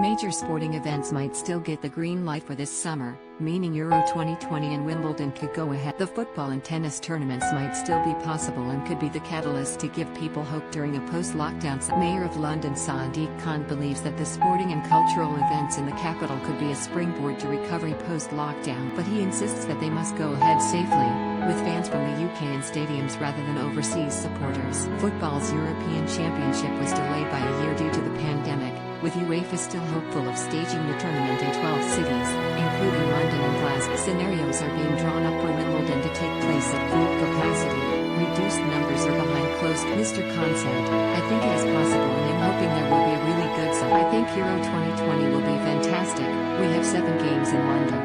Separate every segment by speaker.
Speaker 1: Major sporting events might still get the green light for this summer, meaning Euro 2020 and Wimbledon could go ahead. The football and tennis tournaments might still be possible and could be the catalyst to give people hope during a post-lockdown. Mayor of London Sadiq believes that the sporting and cultural events in the capital could be a springboard to recovery post-lockdown, but he insists that they must go ahead safely, with fans from the UK in stadiums rather than overseas supporters. Football's European Championship was delayed by a year due to the pandemic, with Uefa still hopeful of staging the tournament in 12 cities, including London and Glasgow. Scenarios are being drawn up for Wimbledon to take place at full capacity. Reduced numbers are behind closed. Mr. Khan said, "I think it is possible and I'm hoping there will be a really good summer. I think Euro 2020 will be fantastic. We have 7 games in London.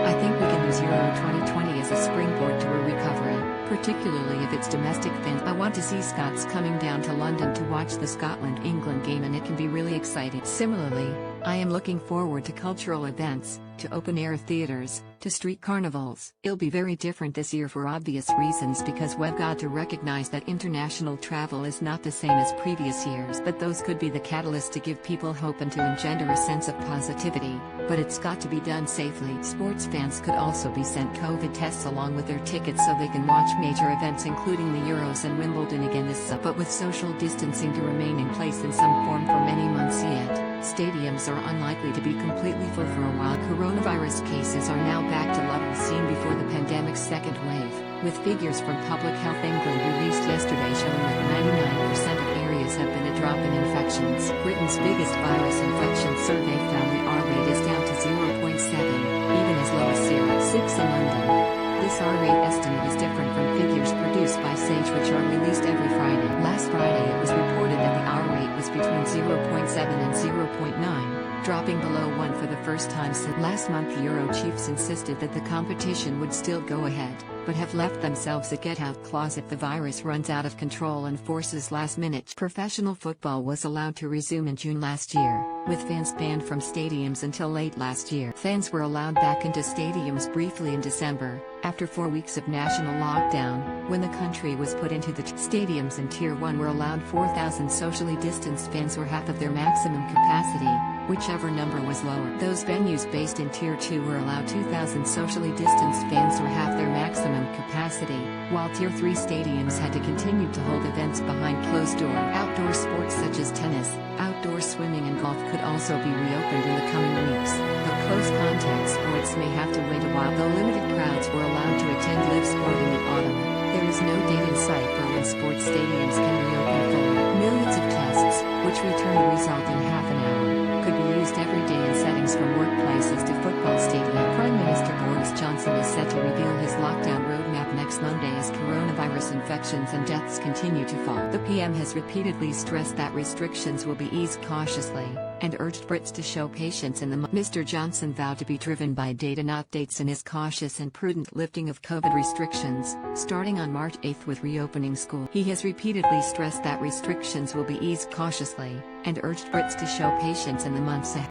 Speaker 1: I think we can use Euro 2020 as a springboard to a recovery, particularly if it's domestic fans. I want to see Scots coming down to London to watch the Scotland-England game and it can be really exciting. Similarly, I am looking forward to cultural events, to open-air theaters, to street carnivals. It'll be very different this year for obvious reasons because we've got to recognize that international travel is not the same as previous years. But those could be the catalyst to give people hope and to engender a sense of positivity, but it's got to be done safely." Sports fans could also be sent COVID tests along with their tickets so they can watch major events including the Euros and Wimbledon again this summer. But with social distancing to remain in place in some form for many months yet, stadiums are unlikely to be completely full for a while. Coronavirus cases are now back to levels seen before the pandemic's second wave, with figures from Public Health England released yesterday showing that 99% of areas have been a drop in infections. Britain's biggest virus infection survey found the R rate is down to 0.7, even as low as 0.6 in London. This R rate estimate is different from figures produced by Sage, which are released every Friday. Last Friday it was reported that the R rate was between 0.7 and 0.9, dropping below 1 for the first time since last month. The Euro chiefs insisted that the competition would still go ahead, but have left themselves a get-out clause if the virus runs out of control and forces last-minute. Professional football was allowed to resume in June last year, with fans banned from stadiums until late last year. Fans were allowed back into stadiums briefly in December, after 4 weeks of national lockdown, when the country was put into the stadiums in Tier 1 were allowed 4,000 socially distanced fans, or half of their maximum capacity, whichever number was lower. Those venues based in Tier 2 were allowed 2,000 socially distanced fans, or half their maximum capacity, while Tier 3 stadiums had to continue to hold events behind closed doors. Outdoor sports such as tennis, outdoor swimming and golf could also be reopened in the coming weeks, though close contact sports may have to wait a while. Though limited crowds were allowed to attend live sport in the autumn, there is no date in sight for when sports stadiums can reopen fully. Millions of tests, which return the result in half an hour, could be used every day in settings from workplaces to football stadium. Prime Minister Boris Johnson is set to reveal his lockdown roadmap next Monday as coronavirus infections and deaths continue to fall. The PM has repeatedly stressed that restrictions will be eased cautiously, and urged Brits to show patience in the month. Mr. Johnson vowed to be driven by data, not dates, in his cautious and prudent lifting of COVID restrictions, starting on March 8 with reopening school. He has repeatedly stressed that restrictions will be eased cautiously, and urged Brits to show patience in the months ahead.